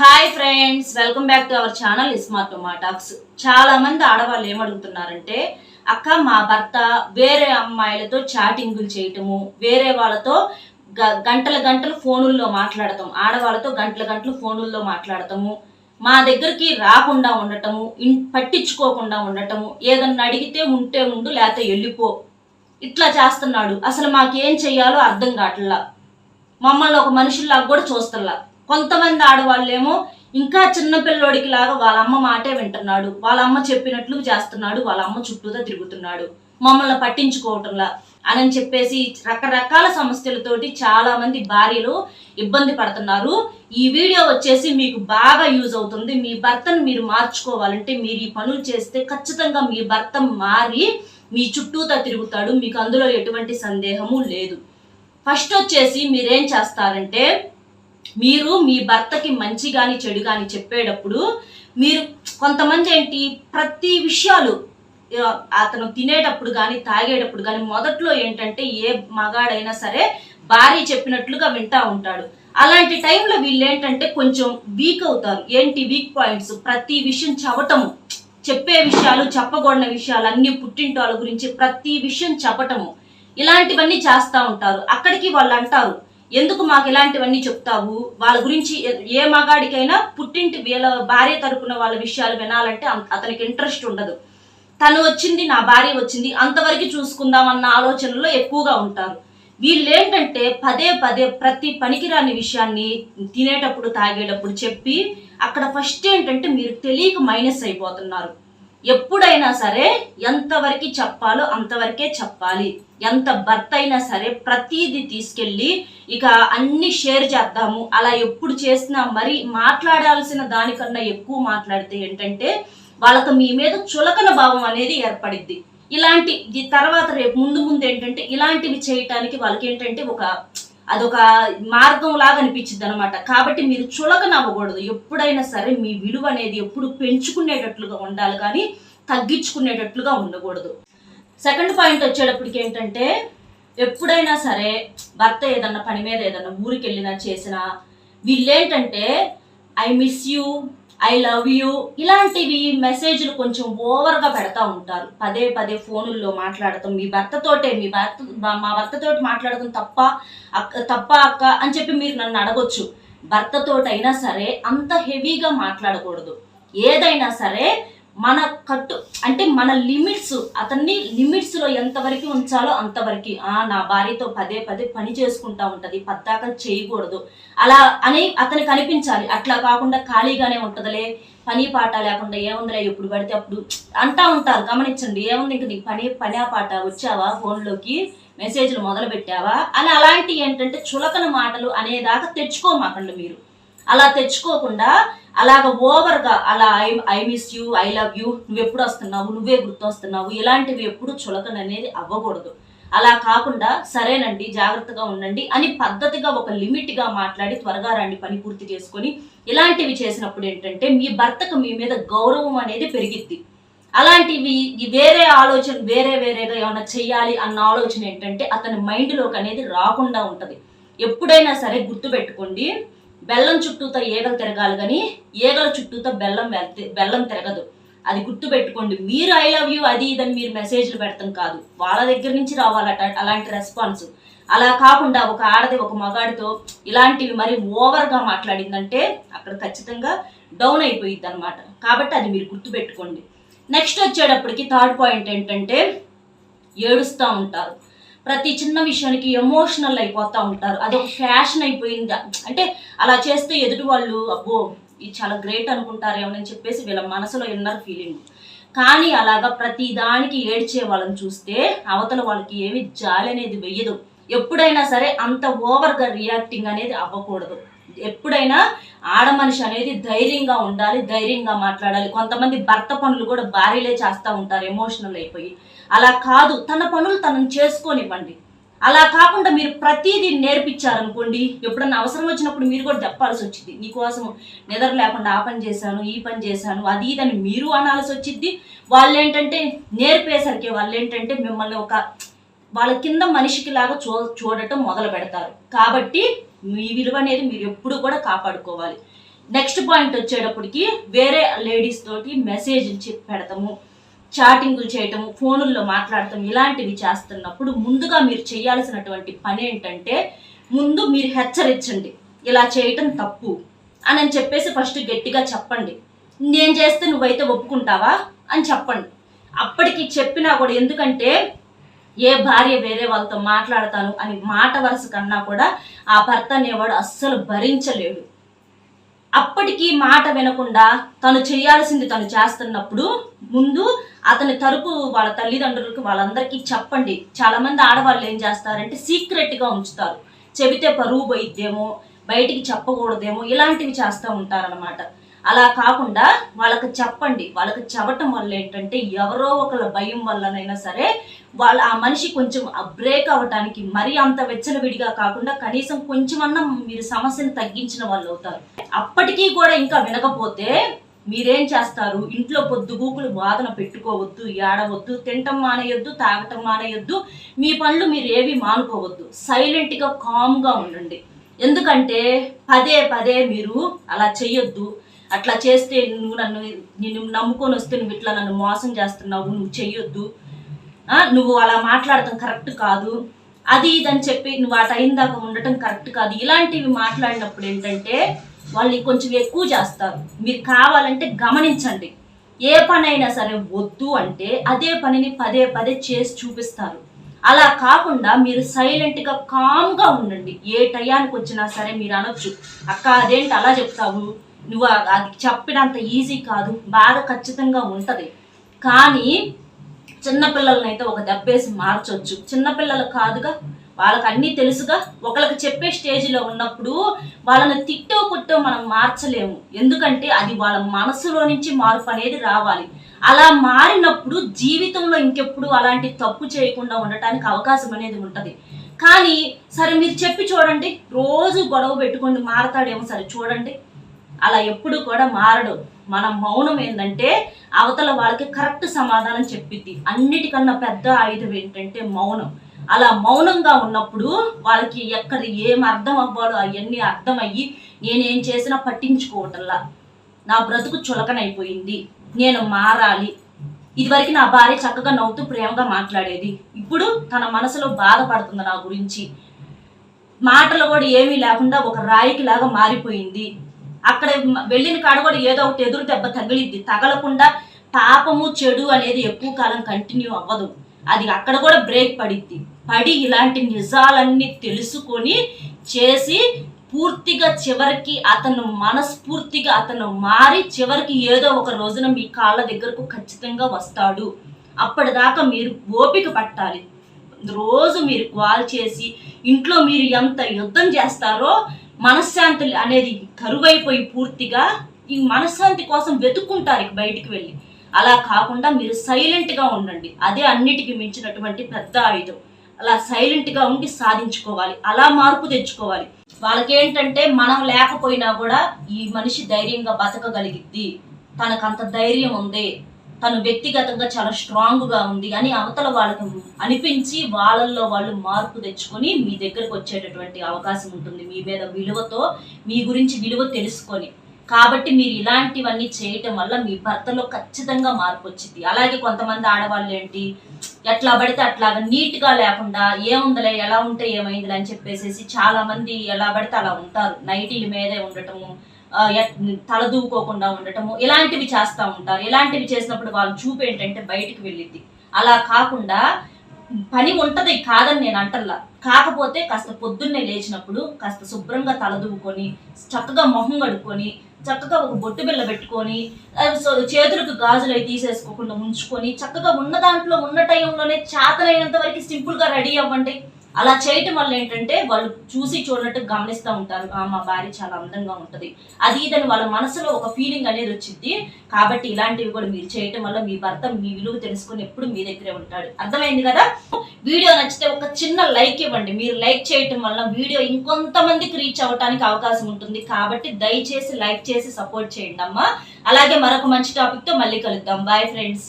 Hi friends, welcome back to our channel smart talks. చాలా మంది ఆడవాళ్ళు ఏమడుగుతున్నారంటే, అక్క మా భర్త వేరే అమ్మాయిలతో చాటింగులు చేయటము, వేరే వాళ్ళతో గంటల గంటలు ఫోనుల్లో మాట్లాడటం, ఆడవాళ్ళతో గంటల గంటలు ఫోనుల్లో మాట్లాడటము, మా దగ్గరికి రాకుండా ఉండటము, పట్టించుకోకుండా ఉండటము, ఏదన్నా అడిగితే ఉంటే ఉండు లేకపోతే వెళ్ళిపో, ఇట్లా చేస్తున్నాడు. అసలు మాకేం చెయ్యాలో అర్థం కావట్లా. మమ్మల్ని ఒక మనుషుల్లాగా కూడా చూస్తల్లా. కొంతమంది ఆడవాళ్ళేమో ఇంకా చిన్నపిల్లోడికి లాగా వాళ్ళ అమ్మ మాటే వింటున్నాడు, వాళ్ళ అమ్మ చెప్పినట్లు చేస్తున్నాడు, వాళ్ళ అమ్మ చుట్టూతో తిరుగుతున్నాడు, మమ్మల్ని పట్టించుకోవటంలా అని చెప్పేసి రకరకాల సమస్యలతోటి చాలా మంది భార్యలు ఇబ్బంది పడుతున్నారు. ఈ వీడియో వచ్చేసి మీకు బాగా యూజ్ అవుతుంది. మీ భర్తను మీరు మార్చుకోవాలంటే మీరు ఈ పనులు చేస్తే ఖచ్చితంగా మీ భర్త మారి మీ చుట్టూతో తిరుగుతాడు, మీకు అందులో ఎటువంటి సందేహము లేదు. ఫస్ట్ వచ్చేసి మీరేం చేస్తారంటే, మీరు మీ భర్తకి మంచి కానీ చెడు కానీ చెప్పేటప్పుడు మీరు కొంతమంది ఏంటి ప్రతి విషయాలు అతను తినేటప్పుడు కానీ తాగేటప్పుడు కానీ మొదట్లో ఏంటంటే ఏ మగాడైనా సరే భార్య చెప్పినట్లుగా వింటా ఉంటాడు. అలాంటి టైంలో వీళ్ళు ఏంటంటే కొంచెం వీక్ అవుతారు. ఏంటి వీక్ పాయింట్స్? ప్రతి విషయం చెప్పటము, చెప్పే విషయాలు, చెప్పకూడని విషయాలు అన్ని, పుట్టింటి వాళ్ళ గురించి ప్రతి విషయం చెప్పటము, ఇలాంటివన్నీ చేస్తూ ఉంటారు. అక్కడికి వాళ్ళు అంటారు, ఎందుకు మాకు ఇలాంటివన్నీ చెప్తావు? వాళ్ళ గురించి ఏ మగాడికైనా పుట్టింటి వీళ్ళ భార్య తరపున వాళ్ళ విషయాలు వినాలంటే అతనికి ఇంట్రెస్ట్ ఉండదు. తను వచ్చింది, నా భార్య వచ్చింది, అంతవరకు చూసుకుందాం అన్న ఆలోచనలో ఎక్కువగా ఉంటారు. వీళ్ళు ఏంటంటే పదే పదే ప్రతి పనికిరాని విషయాన్ని తినేటప్పుడు తాగేటప్పుడు చెప్పి అక్కడ ఫస్ట్ ఏంటంటే మీరు తెలియక మైనస్ అయిపోతున్నారు. ఎప్పుడైనా సరే ఎంతవరకు చెప్పాలో అంతవరకే చెప్పాలి. ఎంత భర్త అయినా సరే ప్రతిదీ తీసుకెళ్ళి ఇక అన్ని షేర్ చేద్దాము అలా ఎప్పుడు చేసినా మరి మాట్లాడాల్సిన దానికన్నా ఎక్కువ మాట్లాడితే ఏంటంటే వాళ్ళకు మీ మీద చులకన భావం అనేది ఏర్పడిద్ది. ఇలాంటి తర్వాత రేపు ముందు ఏంటంటే ఇలాంటివి చేయటానికి వాళ్ళకి ఏంటంటే అదొక మార్గం లాగా అనిపించింది అనమాట. కాబట్టి మీరు చులకన అవ్వకూడదు. ఎప్పుడైనా సరే మీ విలువ అనేది ఎప్పుడు పెంచుకునేటట్లుగా ఉండాలి కానీ తగ్గించుకునేటట్లుగా ఉండకూడదు. సెకండ్ పాయింట్ వచ్చేటప్పటికి ఏంటంటే, ఎప్పుడైనా సరే భర్త ఏదన్నా పని మీద ఏదన్నా ఊరికి వెళ్ళినా చేసినా వీళ్ళేంటంటే I miss you, I love you ఇలాంటివి మెసేజ్లు కొంచెం ఓవర్గా పెడతా ఉంటారు. పదే పదే ఫోనుల్లో మాట్లాడతాం, మా భర్తతోటి మాట్లాడటం తప్ప అక్క అని చెప్పి మీరు నన్ను అడగొచ్చు. భర్తతోటైనా సరే అంత హెవీగా మాట్లాడకూడదు. ఏదైనా సరే మన మన లిమిట్స్, అతన్ని లిమిట్స్లో ఎంతవరకు ఉంచాలో అంతవరకు. నా భార్యతో పదే పదే పని చేసుకుంటా ఉంటుంది, పద్దాక చేయకూడదు అలా అని అతనికి అనిపించాలి. అట్లా కాకుండా ఖాళీగానే ఉంటుందిలే, పని పాట లేకుండా ఏముందిలే ఎప్పుడు పడితే అప్పుడు అంటా ఉంటారు. గమనించండి, ఏముంది ఇంక నీకు పని పాట వచ్చావా, ఫోన్లోకి మెసేజ్లు మొదలు పెట్టావా అని అలాంటి ఏంటంటే చులకన మాటలు అనేదాకా తెచ్చుకోమాకండి. మీరు అలా తెచ్చుకోకుండా అలాగ ఓవర్గా అలా I miss you, I love you, నువ్వు ఎప్పుడు వస్తున్నావు, నువ్వే గుర్తొస్తున్నావు, ఇలాంటివి ఎప్పుడు చులకన అనేది అవ్వకూడదు. అలా కాకుండా సరేనండి జాగ్రత్తగా ఉండండి అని పద్ధతిగా ఒక లిమిట్గా మాట్లాడి త్వరగా రండి పని పూర్తి చేసుకొని ఇలాంటివి చేసినప్పుడు ఏంటంటే మీ భర్తకు మీ మీద గౌరవం అనేది పెరిగిద్ది. అలాంటివి వేరే ఆలోచన వేరేగా ఏమైనా చెయ్యాలి అన్న ఆలోచన ఏంటంటే అతని మైండ్లోకి అనేది రాకుండా ఉంటుంది. ఎప్పుడైనా సరే గుర్తుపెట్టుకోండి, బెల్లం చుట్టూతో ఈగలు తిరగాలి కానీ ఈగల చుట్టూతో బెల్లం తిరగదు. అది గుర్తు పెట్టుకోండి. మీరు ఐ లవ్ యూ అది ఇదని మీరు మెసేజ్లు పెడతాం కాదు, వాళ్ళ దగ్గర నుంచి రావాలట అలాంటి రెస్పాన్స్. అలా కాకుండా ఒక ఆడది ఒక మగాడితో ఇలాంటివి మరి ఓవర్గా మాట్లాడిందంటే అక్కడ ఖచ్చితంగా డౌన్ అయిపోయిద్ది అనమాట. కాబట్టి అది మీరు గుర్తు పెట్టుకోండి. నెక్స్ట్ వచ్చేటప్పటికి థర్డ్ పాయింట్ ఏంటంటే, ఏడుస్తూ ఉంటారు. ప్రతి చిన్న విషయానికి ఎమోషనల్ అయిపోతూ ఉంటారు. అదొక ఫ్యాషన్ అయిపోయింది. అంటే అలా చేస్తే ఎదుటి వాళ్ళు అబ్బో ఇది చాలా గ్రేట్ అనుకుంటారేమని చెప్పేసి వీళ్ళ మనసులో ఇన్నర్ ఫీలింగ్. కానీ అలాగా ప్రతి దానికి ఏడ్చే వాళ్ళని చూస్తే అవతల వాళ్ళకి ఏమి జాలి అనేది వెయ్యదు. ఎప్పుడైనా సరే అంత ఓవర్గా రియాక్టింగ్ అనేది అవ్వకూడదు. ఎప్పుడైనా ఆడ మనిషి అనేది ధైర్యంగా ఉండాలి, ధైర్యంగా మాట్లాడాలి. కొంతమంది భర్త పనులు కూడా భార్యలే చేస్తూ ఉంటారు ఎమోషనల్ అయిపోయి. అలా కాదు, తన పనులు తనను చేసుకోనివ్వండి. అలా కాకుండా మీరు ప్రతిదీ నేర్పించారనుకోండి, ఎప్పుడన్నా అవసరం వచ్చినప్పుడు మీరు కూడా చెప్పాల్సి వచ్చింది. నీకోసం నిద్ర లేకుండా ఆ పని చేశాను, ఈ పని చేశాను, అది ఇదని మీరు అనాల్సి వచ్చింది. వాళ్ళేంటంటే నేర్పేసరికి వాళ్ళేంటంటే మిమ్మల్ని వాళ్ళ కింద మనిషికి లాగా చూడటం మొదలు పెడతారు. కాబట్టి మీ విలువ అనేది మీరు ఎప్పుడు కూడా కాపాడుకోవాలి. నెక్స్ట్ పాయింట్ వచ్చేటప్పటికి వేరే లేడీస్ తోటి మెసేజ్ పెడతాము, చాటింగులు చేయటము, ఫోనుల్లో మాట్లాడటం, ఇలాంటివి చేస్తున్నప్పుడు ముందుగా మీరు చేయాల్సినటువంటి పని ఏంటంటే ముందు మీరు హెచ్చరించండి, ఇలా చేయటం తప్పు అని చెప్పేసి ఫస్ట్ గట్టిగా చెప్పండి. నేను చేస్తే నువ్వైతే ఒప్పుకుంటావా అని చెప్పండి. అప్పటికి చెప్పినా కూడా, ఎందుకంటే ఏ భార్య వేరే వాళ్ళతో మాట్లాడతాను అని మాట వరుస కన్నా కూడా ఆ భర్త అనేవాడు అస్సలు భరించలేడు. అప్పటికి మాట వినకుండా తను చేయాల్సింది తను చేస్తున్నప్పుడు ముందు అతని తరపు వాళ్ళ తల్లిదండ్రులకు వాళ్ళందరికీ చెప్పండి. చాలా మంది ఆడవాళ్ళు ఏం చేస్తారంటే సీక్రెట్గా ఉంచుతారు, చెబితే పరువు పోయిద్దేమో, బయటికి చెప్పకూడదేమో, ఇలాంటివి చేస్తూ ఉంటారనమాట. అలా కాకుండా వాళ్ళకి చెప్పండి. వాళ్ళకి చెప్పటం వల్ల ఏంటంటే ఎవరో ఒకళ్ళ భయం వల్లనైనా సరే ఆ మనిషి కొంచెం బ్రేక్ అవ్వటానికి, మరీ అంత వెచ్చలవిడిగా కాకుండా కనీసం కొంచెమన్నా మీరు సమస్యను తగ్గించిన వాళ్ళు అవుతారు. అప్పటికీ కూడా ఇంకా వినకపోతే మీరేం చేస్తారు, ఇంట్లో పొద్దుగూకులు వాదన పెట్టుకోవద్దు, ఏడవద్దు, తినటం మానేయొద్దు, తాగటం మానేయొద్దు, మీ పనులు మీరు ఏవి మానుకోవద్దు, సైలెంట్గా కామ్గా ఉండండి. ఎందుకంటే పదే పదే మీరు అలా చెయ్యొద్దు. అట్లా చేస్తే నిన్ను నమ్ముకొని వస్తే నువ్వు ఇట్లా నన్ను మోసం చేస్తున్నావు, నువ్వు చెయ్యొద్దు, నువ్వు అలా మాట్లాడటం కరెక్ట్ కాదు, అది ఇదని చెప్పి నువ్వు ఆ టైం దాకా ఉండటం కరెక్ట్ కాదు, ఇలాంటివి మాట్లాడినప్పుడు ఏంటంటే వాళ్ళు కొంచెం ఎక్కువ చేస్తారు. మీరు కావాలంటే గమనించండి. ఏ పని అయినా సరే వద్దు అంటే అదే పనిని పదే పదే చేసి చూపిస్తారు. అలా కాకుండా మీరు సైలెంట్గా కామ్గా ఉండండి. ఏ టయానికి వచ్చినా సరే మీరు అనొచ్చు, అక్క అదేంటి అలా చెప్తావు, నువ్వు అది చెప్పినంత ఈజీ కాదు, బాగా ఖచ్చితంగా ఉంటుంది. కానీ చిన్నపిల్లలని అయితే ఒక దెబ్బేసి మార్చొచ్చు. చిన్నపిల్లలు కాదుగా, వాళ్ళకి అన్నీ తెలుసుగా. ఒకళ్ళకి చెప్పే స్టేజ్లో ఉన్నప్పుడు వాళ్ళని తిట్టో కొట్టో మనం మార్చలేము. ఎందుకంటే అది వాళ్ళ మనసులో నుంచి మార్పు అనేది రావాలి. అలా మారినప్పుడు జీవితంలో ఇంకెప్పుడు అలాంటి తప్పు చేయకుండా ఉండటానికి అవకాశం అనేది ఉంటుంది. కానీ సరే మీరు చెప్పి చూడండి, రోజు గొడవ పెట్టుకొని మారతాడేమో, సరే చూడండి. అలా ఎప్పుడు కూడా మారడు. మన మౌనం ఏంటంటే అవతల వాళ్ళకి కరెక్ట్ సమాధానం చెప్పిద్ది. అన్నిటికన్నా పెద్ద ఆయుధం ఏంటంటే మౌనం. అలా మౌనంగా ఉన్నప్పుడు వాళ్ళకి ఎక్కడ ఏం అర్థం అవ్వాలో అవన్నీ అర్థమయ్యి నేనేం చేసినా పట్టించుకోవటంలా, నా బ్రతుకు చులకనైపోయింది, నేను మారాలి. ఇదివరకు నా భార్య చక్కగా నవ్వుతూ ప్రేమగా మాట్లాడేది, ఇప్పుడు తన మనసులో బాధపడుతుంది నా గురించి, మాటలు కూడా ఏమీ లేకుండా ఒక రాయికి లాగా మారిపోయింది. అక్కడ వెళ్ళిన కాడ కూడా ఏదో ఒకటి ఎదురు దెబ్బ తగిలిద్ది. తగలకుండా పాపము చెడు అనేది ఎక్కువ కాలం కంటిన్యూ అవ్వదు. అది అక్కడ కూడా బ్రేక్ పడిద్ది. పడి ఇలాంటి నిజాలన్నీ తెలుసుకొని చేసి పూర్తిగా చివరికి అతను మనస్ఫూర్తిగా అతను మారి చివరికి ఏదో ఒక రోజున మీ కాళ్ళ దగ్గరకు ఖచ్చితంగా వస్తాడు. అప్పటిదాకా మీరు ఓపిక పట్టాలి. రోజు మీరు కాల్ చేసి ఇంట్లో మీరు ఎంత యుద్ధం చేస్తారో మనశ్శాంతి అనేది కరువైపోయి పూర్తిగా ఈ మనశ్శాంతి కోసం వెతుక్కుంటారు బయటికి వెళ్ళి. అలా కాకుండా మీరు సైలెంట్గా ఉండండి. అదే అన్నిటికీ మించినటువంటి పెద్ద ఆయుధం. అలా సైలెంట్గా ఉండి సాధించుకోవాలి, అలా మార్పు తెచ్చుకోవాలి. వాళ్ళకేంటంటే మనం లేకపోయినా కూడా ఈ మనిషి ధైర్యంగా బతకగలిగిద్ది, తనకంత ధైర్యం ఉంది, తను వ్యక్తిగతంగా చాలా స్ట్రాంగ్గా ఉంది అని అవతల వాళ్ళకి అనిపించి వాళ్ళల్లో వాళ్ళు మార్పు తెచ్చుకొని మీ దగ్గరకు వచ్చేటటువంటి అవకాశం ఉంటుంది. మీ మీద విలువతో, మీ గురించి విలువ తెలుసుకొని. కాబట్టి మీరు ఇలాంటివన్నీ చేయటం వల్ల మీ భర్తలో ఖచ్చితంగా మార్పు వచ్చింది. అలాగే కొంతమంది ఆడవాళ్ళు ఏంటి, ఎట్లా పడితే అట్లాగా నీట్గా లేకుండా ఏముందలే ఎలా ఉంటే ఏమైందిలే అని చెప్పేసి చాలా మంది ఎలా పడితే అలా ఉంటారు. నైటీల మీదే ఉండటము, తలదూకోకుండా ఉండటము, ఇలాంటివి చేస్తూ ఉంటారు. ఇలాంటివి చేసినప్పుడు వాళ్ళ చూపు ఏంటంటే బయటికి వెళ్ళిద్ది. అలా కాకుండా పని ఉంటది కాదని నేను అంటల్లా, కాకపోతే కాస్త పొద్దున్నే లేచినప్పుడు కాస్త శుభ్రంగా తలదూకొని చక్కగా మొహం కడుక్కొని చక్కగా ఒక బొట్టు బిళ్ళ పెట్టుకొని చేతులకు గాజులు అవి తీసేసుకోకుండా ఉంచుకొని చక్కగా ఉన్న దాంట్లో ఉన్న టైంలోనే చేతనైనంత వరకు సింపుల్గా రెడీ అవ్వండి. అలా చేయటం వల్ల ఏంటంటే వాళ్ళు చూసి చూడనట్టు గమనిస్తూ ఉంటారు, మా భార్య చాలా అందంగా ఉంటుంది, అది ఇదని వాళ్ళ మనసులో ఒక ఫీలింగ్ అనేది వచ్చింది. కాబట్టి ఇలాంటివి కూడా మీరు చేయటం వల్ల మీ భర్త మీ విలువ తెలుసుకొని ఎప్పుడు మీ దగ్గరే ఉంటాడు. అర్థమైంది కదా? వీడియో నచ్చితే ఒక చిన్న లైక్ ఇవ్వండి. మీరు లైక్ చేయటం వల్ల వీడియో ఇంకొంతమందికి రీచ్ అవ్వడానికి అవకాశం ఉంటుంది. కాబట్టి దయచేసి లైక్ చేసి సపోర్ట్ చేయండి అమ్మా. అలాగే మరొక మంచి టాపిక్తో మళ్ళీ కలుద్దాం. Bye friends.